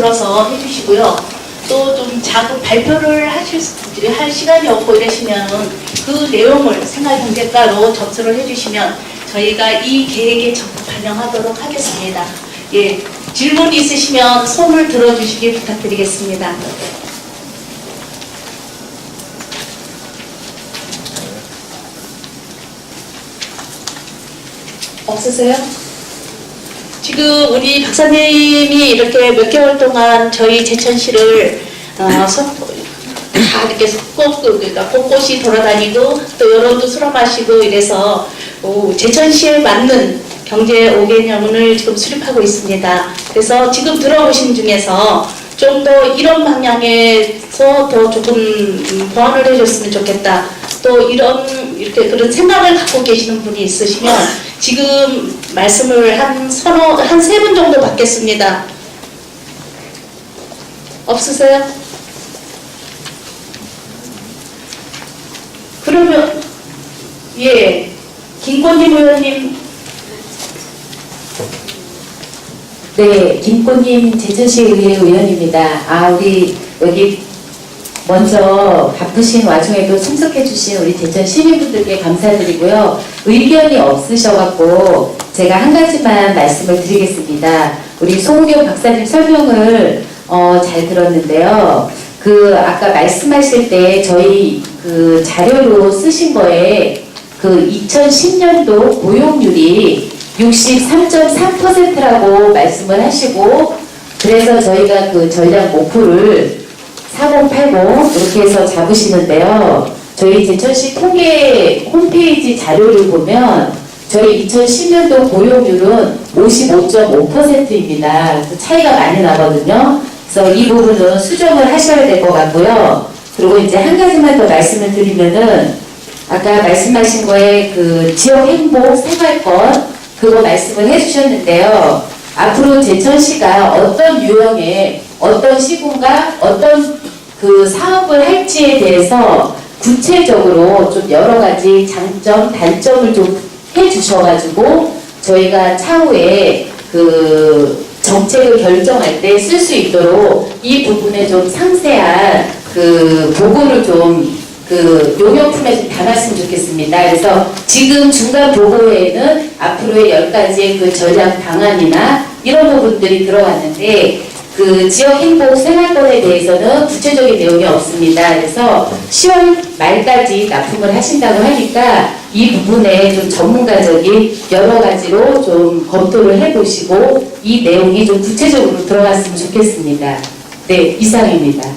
들어서 해주시고요. 또 좀 자꾸 발표를 할 시간이 없고 이러시면 그 내용을 생활경제과로 접수를 해주시면 저희가 이 계획에 적극 반영하도록 하겠습니다. 예, 질문 있으시면 손을 들어주시기 부탁드리겠습니다. 없으세요? 지금 우리 박사님이 이렇게 몇 개월 동안 저희 제천시를 다 이렇게 꼿꼿이 돌아다니고 또 여론도 수러 마시고 이래서 제천시에 맞는 경제 5개년을 지금 수립하고 있습니다. 그래서 지금 들어보신 중에서 좀 더 이런 방향에서 더 조금 보완을 해줬으면 좋겠다. 또 이렇게 그런 생각을 갖고 계시는 분이 있으시면 지금 말씀을 한 3분 정도 받겠습니다. 없으세요? 그러면 예, 김권님 의원님. 네, 김권님 제천시의회 의원입니다. 우리 여기 먼저 바쁘신 와중에도 참석해주신 우리 제천 시민분들께 감사드리고요. 의견이 없으셔갖고 제가 한 가지만 말씀을 드리겠습니다. 우리 송우경 박사님 설명을 잘 들었는데요. 아까 말씀하실 때 저희 자료로 쓰신 거에 2010년도 고용률이 63.3%라고 말씀을 하시고, 그래서 저희가 전략 목표를 4080 이렇게 해서 잡으시는데요. 저희 제천시 통계 홈페이지 자료를 보면 저희 2010년도 고용률은 55.5%입니다. 차이가 많이 나거든요. 그래서 이 부분은 수정을 하셔야 될 것 같고요. 그리고 이제 한 가지만 더 말씀을 드리면은 아까 말씀하신 거에 지역 행복 생활권 그거 말씀을 해주셨는데요. 앞으로 제천시가 어떤 유형의 어떤 시군과 어떤 사업을 할지에 대해서 구체적으로 좀 여러 가지 장점, 단점을 좀 해주셔가지고 저희가 차후에 정책을 결정할 때 쓸 수 있도록 이 부분에 좀 상세한 보고를 좀 용역품에 좀 담았으면 좋겠습니다. 그래서 지금 중간 보고에는 앞으로의 10가지의 전략 방안이나 이런 부분들이 들어갔는데 지역 행복 생활권에 대해서는 구체적인 내용이 없습니다. 그래서 10월 말까지 납품을 하신다고 하니까 이 부분에 좀 전문가적인 여러 가지로 좀 검토를 해보시고 이 내용이 좀 구체적으로 들어갔으면 좋겠습니다. 네, 이상입니다.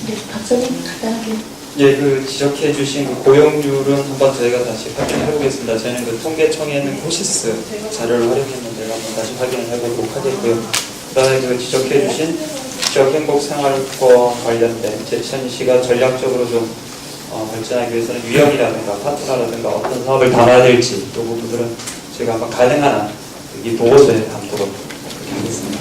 네, 박사님 간단하게. 예, 지적해 주신 고용률은 한번 저희가 다시 확인해 보겠습니다. 저희는 통계청에는 호시스 자료를 활용했는데 한번 다시 확인을 해보도록 하겠고요. 그다음에 지적해 주신 지역 행복 생활권 관련된 제천시가 전략적으로 좀 발전하기 위해서는 유형이라든가 파트너라든가 어떤 사업을 담아야 될지 이 부분들은 저희가 한번 가능한 한 이 보고서에 담도록 하겠습니다.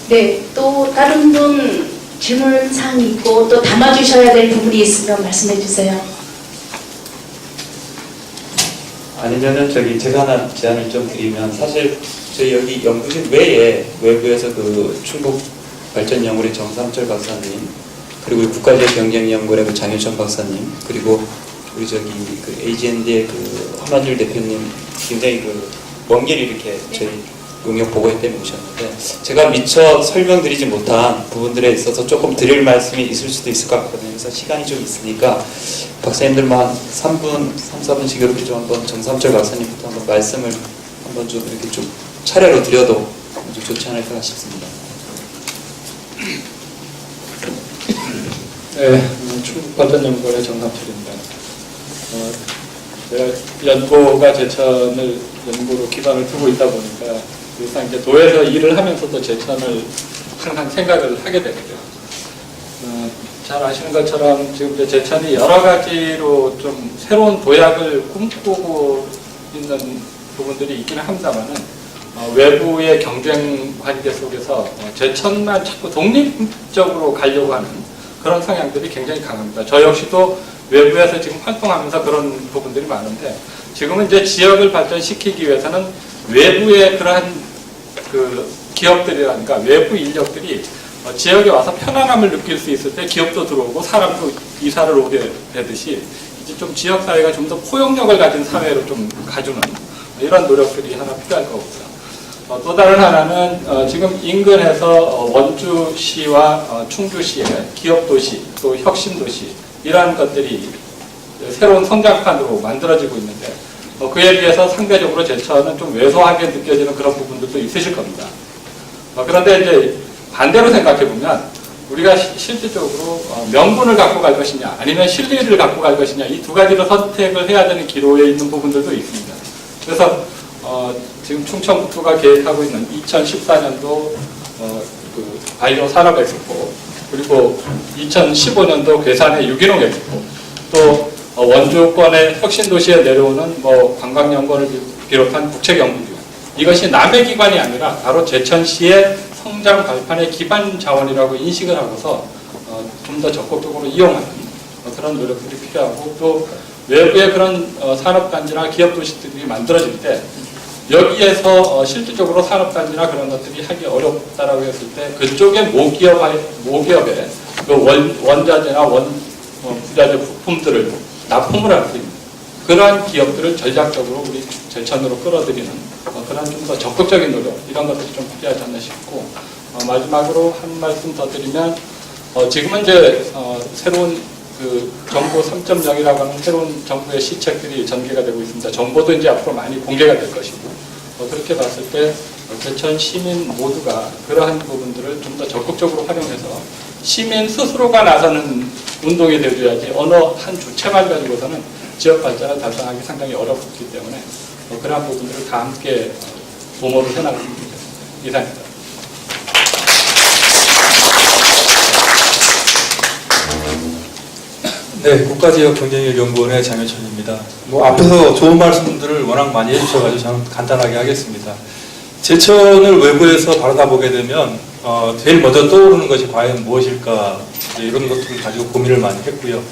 네, 또 다른 분 질문사항이 있고 또 담아주셔야 될 부분이 있으면 말씀해 주세요. 아니면은 제가 하나 제안을 좀 드리면 사실 저희 여기 연구실 외에 외부에서 충북 발전연구원의 정삼철 박사님 그리고 국가지역경쟁연구원의 장효천 박사님 그리고 우리 AGND의 허만율 대표님 굉장히 먼 길 이렇게 저희 용역 보고회 때문에 오셨는데 제가 미처 설명드리지 못한 부분들에 있어서 조금 드릴 말씀이 있을 수도 있을 것 같거든요. 그래서 시간이 좀 있으니까 박사님들만 3분, 4분씩 이렇게 좀 한번 정삼철 박사님부터 한번 말씀을 한번 좀 이렇게 좀 차례로 드려도 좀 좋지 않을까 싶습니다. 네, 충북발전연구원의 정삼철입니다. 제가 연구가 제천을 연구로 기반을 두고 있다 보니까 일단 이제 도에서 일을 하면서도 제천을 항상 생각을 하게 되거든요. 잘 아시는 것처럼 지금 이제 제천이 여러 가지로 좀 새로운 도약을 꿈꾸고 있는 부분들이 있기는 합니다만은 외부의 경쟁 관계 속에서 제천만 자꾸 독립적으로 가려고 하는 그런 성향들이 굉장히 강합니다. 저 역시도 외부에서 지금 활동하면서 그런 부분들이 많은데 지금은 이제 지역을 발전시키기 위해서는 외부의 그러한 그 기업들이라든가 외부 인력들이 지역에 와서 편안함을 느낄 수 있을 때 기업도 들어오고 사람도 이사를 오게 되듯이 이제 좀 지역 사회가 좀 더 포용력을 가진 사회로 좀 가주는 이런 노력들이 하나 필요할 거고요. 또 다른 하나는 지금 인근에서 원주시와 충주시의 기업도시 또 혁신도시 이러한 것들이 새로운 성장판으로 만들어지고 있는데 그에 비해서 상대적으로 제천은 좀 왜소하게 느껴지는 그런 부분들도 있으실 겁니다. 그런데 이제 반대로 생각해보면 우리가 실질적으로 명분을 갖고 갈 것이냐 아니면 실리를 갖고 갈 것이냐 이 두 가지로 선택을 해야 되는 기로에 있는 부분들도 있습니다. 그래서 지금 충청북도가 계획하고 있는 2014년도 그 바이오 산업 엑스포 그리고 2015년도 괴산의 유기농 엑스포 또 원주권의 혁신도시에 내려오는 관광연구원을 비롯한 국책연구기관 이것이 남의 기관이 아니라 바로 제천시의 성장 발판의 기반 자원이라고 인식을 하고서 좀 더 적극적으로 이용하는 그런 노력들이 필요하고 또 외부의 그런 산업단지나 기업도시들이 만들어질 때 여기에서 실질적으로 산업단지나 그런 것들이 하기 어렵다라고 했을 때 그쪽의 모기업의 그 원자재나 부자재 부품들을 납품을 할 수 있는 그러한 기업들을 전략적으로 우리 제천으로 끌어들이는 그런 좀 더 적극적인 노력 이런 것들이 좀 필요하지 않나 싶고 마지막으로 한 말씀 더 드리면 지금은 이제 새로운 그 정보 3.0이라고 하는 새로운 정부의 시책들이 전개가 되고 있습니다. 정보도 이제 앞으로 많이 공개가 될 것이고 그렇게 봤을 때 제천 시민 모두가 그러한 부분들을 좀 더 적극적으로 활용해서 시민 스스로가 나서는 운동이 되어야지 어느 한 주체만 가지고서는 지역 발전을 달성하기 상당히 어렵기 때문에 그러한 부분들을 다 함께 도모를 해나갔으면 좋겠습니다. 이상입니다. 네, 국가지역경쟁력연구원의 장효천입니다. 앞에서 좋은 말씀들을 워낙 많이 해주셔가지고 저는 간단하게 하겠습니다. 제천을 외부에서 바라다보게 되면 제일 먼저 떠오르는 것이 과연 무엇일까 이런 것들을 가지고 고민을 많이 했고요.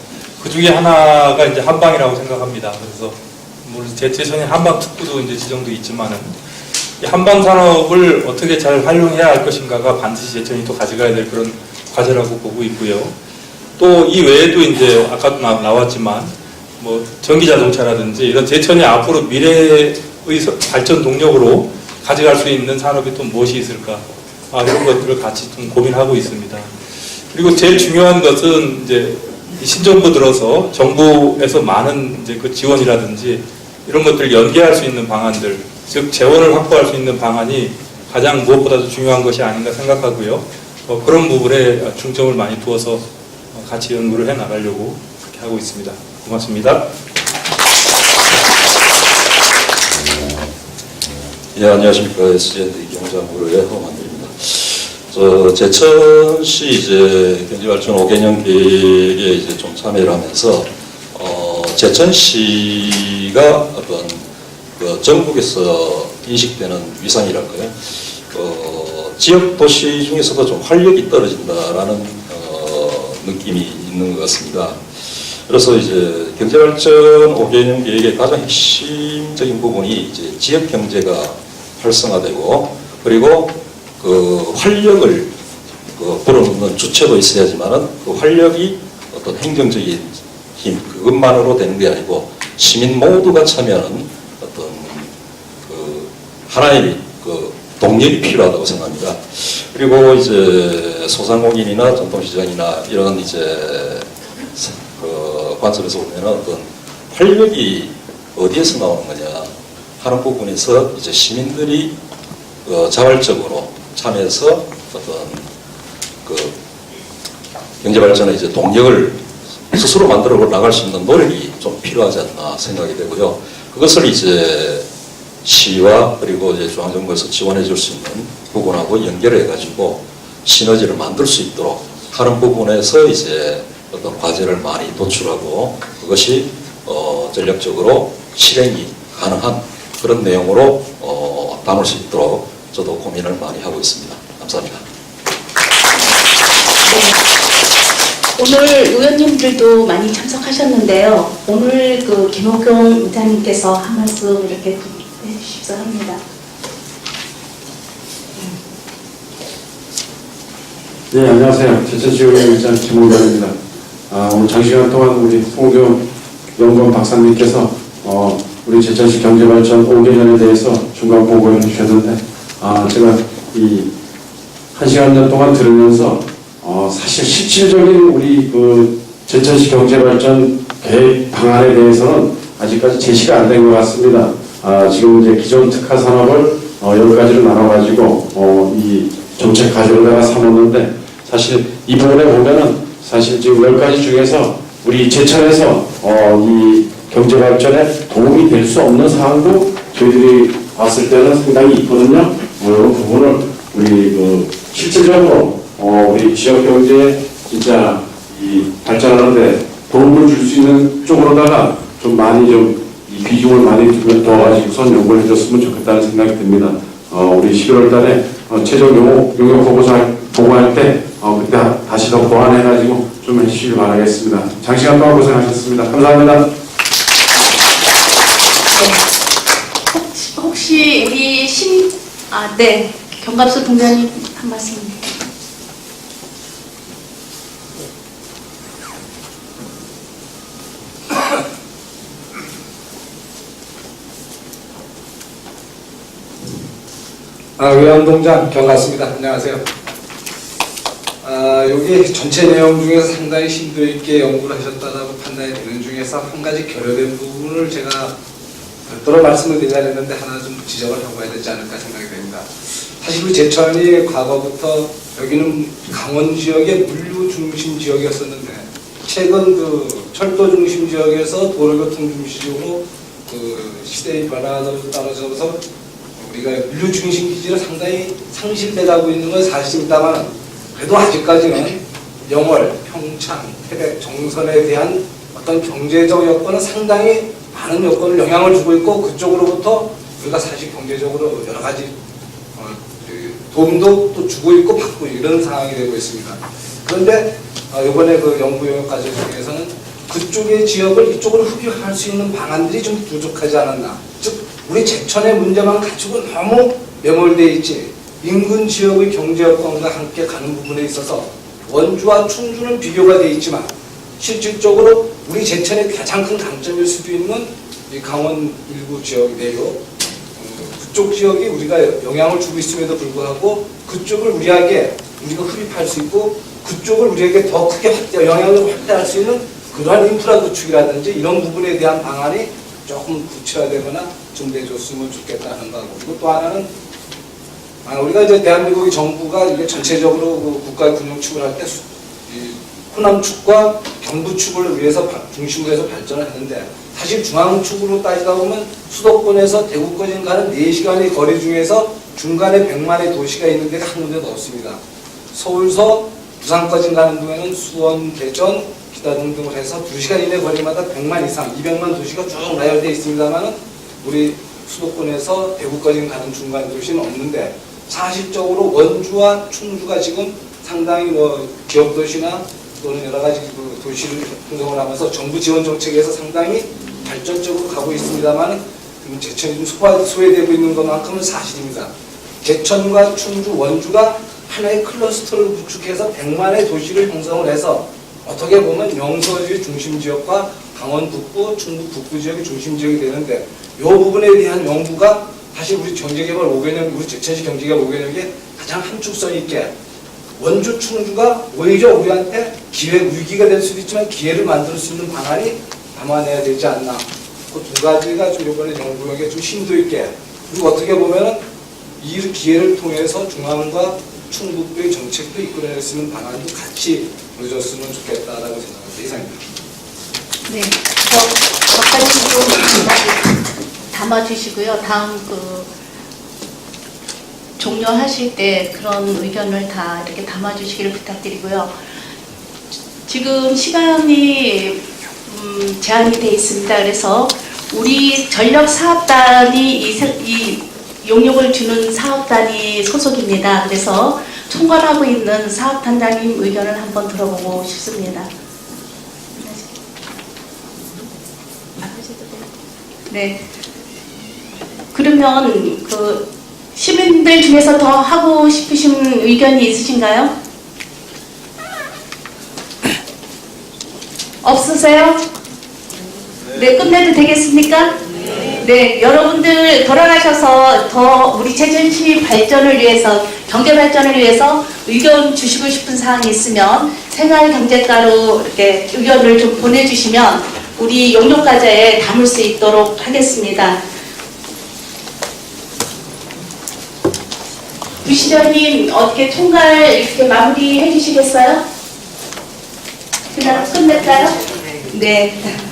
그 중에 하나가 이제 한방이라고 생각합니다. 그래서 물론 제천이 한방 특구도 이제 지정도 있지만은 이 한방 산업을 어떻게 잘 활용해야 할 것인가가 반드시 제천이 또 가져가야 될 그런 과제라고 보고 있고요. 또 이 외에도 이제 아까도 나왔지만 전기 자동차라든지 이런 제천이 앞으로 미래의 발전 동력으로 가져갈 수 있는 산업이 또 무엇이 있을까 이런 것들을 같이 좀 고민하고 있습니다. 그리고 제일 중요한 것은 이제 신정부 들어서 정부에서 많은 이제 그 지원이라든지 이런 것들을 연계할 수 있는 방안들, 즉 재원을 확보할 수 있는 방안이 가장 무엇보다도 중요한 것이 아닌가 생각하고요. 그런 부분에 중점을 많이 두어서 같이 연구를 해 나가려고 그렇게 하고 있습니다. 고맙습니다. 예, 안녕하십니까. SGND 경장부로의 허만입니다. 제천시 이제 경제발전 5개년 계획에 이제 좀 참여를 하면서, 제천시가 어떤 그 전국에서 인식되는 위상이랄까요. 지역 도시 중에서도 좀 활력이 떨어진다라는 느낌이 있는 것 같습니다. 그래서 이제 경제발전 5개년 계획의 가장 핵심적인 부분이 이제 지역 경제가 활성화되고 그리고 그 활력을 불어넣는 주체도 있어야지만은 그 활력이 어떤 행정적인 힘 그것만으로 되는 게 아니고 시민 모두가 참여하는 어떤 그 하나의 그 동력이 필요하다고 생각합니다. 그리고 이제 소상공인이나 전통시장이나 이런 이제 그 관점에서 보면 어떤 활력이 어디에서 나오는 거냐 하는 부분에서 이제 시민들이 자발적으로 참여해서 어떤 그 경제 발전의 이제 동력을 스스로 만들어 나갈 수 있는 노력이 좀 필요하지 않나 생각이 되고요. 그것을 이제 시와 그리고 이제 중앙정부에서 지원해 줄 수 있는 부분하고 연결해 가지고 시너지를 만들 수 있도록 하는 부분에서 이제 어떤 과제를 많이 도출하고 그것이 전략적으로 실행이 가능한 그런 내용으로 담을 수 있도록 저도 고민을 많이 하고 있습니다. 감사합니다. 오늘 의원님들도 많이 참석하셨는데요. 오늘 그 김호경 의장님께서 한 말씀 이렇게 해주십사 합니다. 네, 안녕하세요. 제천시의회의장 김홍장입니다. 오늘 장시간 동안 우리 송경 연구원 박사님께서 우리 제천시 경제발전 5개년에 대해서 중간 보고를 해주셨는데 제가 이 1시간 동안 들으면서 사실 실질적인 우리 그 제천시 경제발전 계획 방안에 대해서는 아직까지 제시가 안 된 것 같습니다. 지금 이제 기존 특화 산업을 10가지로 나눠가지고 이 정책 가지로다가 삼았는데 사실 이 부분에 보면은 사실 지금 10가지 중에서 우리 제천에서 이 경제 발전에 도움이 될 수 없는 사항도 저희들이 봤을 때는 상당히 있거든요. 이런 부분을 우리 실질적으로 우리 지역 경제에 진짜 이 발전하는데 도움을 줄 수 있는 쪽으로다가 좀 많이 좀 이 비중을 많이 둬가지고선 연구를 해줬으면 좋겠다는 생각이 듭니다. 우리 11월 달에 최종 용역 보고할 때 그때 다시 더 보완해가지고 좀 해주시길 바라겠습니다. 장시간 동안 고생하셨습니다. 감사합니다. 혹시 우리 네, 경갑수 동장님 한 말씀. 외환동장 경갔습니다. 안녕하세요. 여기 전체 내용 중에서 상당히 심도 있게 연구를 하셨다고 판단이 되는 중에서 한 가지 결여된 부분을 제가 별도로 말씀을 드리려고 했는데 하나 좀 지적을 하고 해야 되지 않을까 생각이 됩니다. 사실 우리 제천이 과거부터 여기는 강원 지역의 물류 중심 지역이었었는데 최근 그 철도 중심 지역에서 도로교통 중심 지역으로 그 시대의 변화로 따라서 우리가 물류 중심 기지를 상당히 상실돼가고 있는 건 사실입니다만 그래도 아직까지는 영월, 평창, 태백, 정선에 대한 어떤 경제적 여건은 상당히 많은 여건을 영향을 주고 있고 그쪽으로부터 우리가 사실 경제적으로 여러 가지 도움도 또 주고 있고 받고 이런 상황이 되고 있습니다. 그런데 이번에 그 연구 영역 과제 중에서는 그쪽의 지역을 이쪽으로 흡입할 수 있는 방안들이 좀 부족하지 않았나. 즉 우리 제천의 문제만 가지고 너무 매몰되어 있지 인근 지역의 경제 여건과 함께 가는 부분에 있어서 원주와 충주는 비교가 되어 있지만 실질적으로 우리 제천의 가장 큰 강점일 수도 있는 이 강원 일부 지역인데요. 그쪽 지역이 우리가 영향을 주고 있음에도 불구하고 그쪽을 우리가 흡입할 수 있고 그쪽을 우리에게 더 크게 영향을 확대할 수 있는 그러한 인프라 구축이라든지 이런 부분에 대한 방안이 조금 구체화되거나 좀 내줬으면 좋겠다는 거고 그리고 또 하나는 우리가 이제 대한민국의 정부가 이게 전체적으로 그 국가 군용축을 할 때 호남축과 경부축을 위해서 중심으로 해서 발전을 했는데 사실 중앙축으로 따지다 보면 수도권에서 대구까지 가는 4시간의 거리 중에서 중간에 100만의 도시가 있는 데가 한 군데도 없습니다. 서울서 부산까지 가는 동에는 수원, 대전, 기타 등등을 해서 2시간 이내 거리마다 100만 이상, 200만 도시가 쭉 나열되어 있습니다만 우리 수도권에서 대구까지 가는 중간 도시는 없는데 사실적으로 원주와 충주가 지금 상당히 기업도시나 또는 여러 가지 그 도시를 형성을 하면서 정부 지원 정책에서 상당히 발전적으로 가고 있습니다만 제천이 좀 소외되고 있는 것만큼은 사실입니다. 제천과 충주, 원주가 하나의 클러스터를 구축해서 100만의 도시를 형성을 해서 어떻게 보면 영서지의 중심 지역과 강원 북부, 충북 북부 지역의 중심 지역이 되는데 이 부분에 대한 연구가 사실 우리 경제개발 5개년, 우리 제천시 경제개발 5개년에 가장 함축성 있게 원주, 충주가 오히려 우리한테 위기가 될 수도 있지만 기회를 만들 수 있는 방안이 담아내야 되지 않나. 그 두 가지가 좀 이번에 연구력에 좀 심도 있게 그리고 어떻게 보면은 이 기회를 통해서 중앙과 충북도의 정책도 이끌어낼 수 있는 방안도 같이 보여줬으면 좋겠다라고 생각합니다. 이상입니다. 네, 박사님 좀 담아주시고요. 다음 종료하실 때 그런 의견을 다 이렇게 담아주시기를 부탁드리고요. 지금 시간이 제한이 되어 있습니다. 그래서 우리 전력사업단이 이 용역을 주는 사업단이 소속입니다. 그래서 총괄하고 있는 사업단장님 의견을 한번 들어보고 싶습니다. 네. 그러면 시민들 중에서 더 하고 싶으신 의견이 있으신가요? 없으세요? 네, 끝내도 되겠습니까? 네, 여러분들 돌아가셔서 더 우리 제천시 발전을 위해서, 경제 발전을 위해서 의견 주시고 싶은 사항이 있으면 생활경제과로 이렇게 의견을 좀 보내주시면 우리 용역과제에 담을 수 있도록 하겠습니다. 부시장님 어떻게 총괄 이렇게 마무리해 주시겠어요? 그냥 끝낼까요? 네.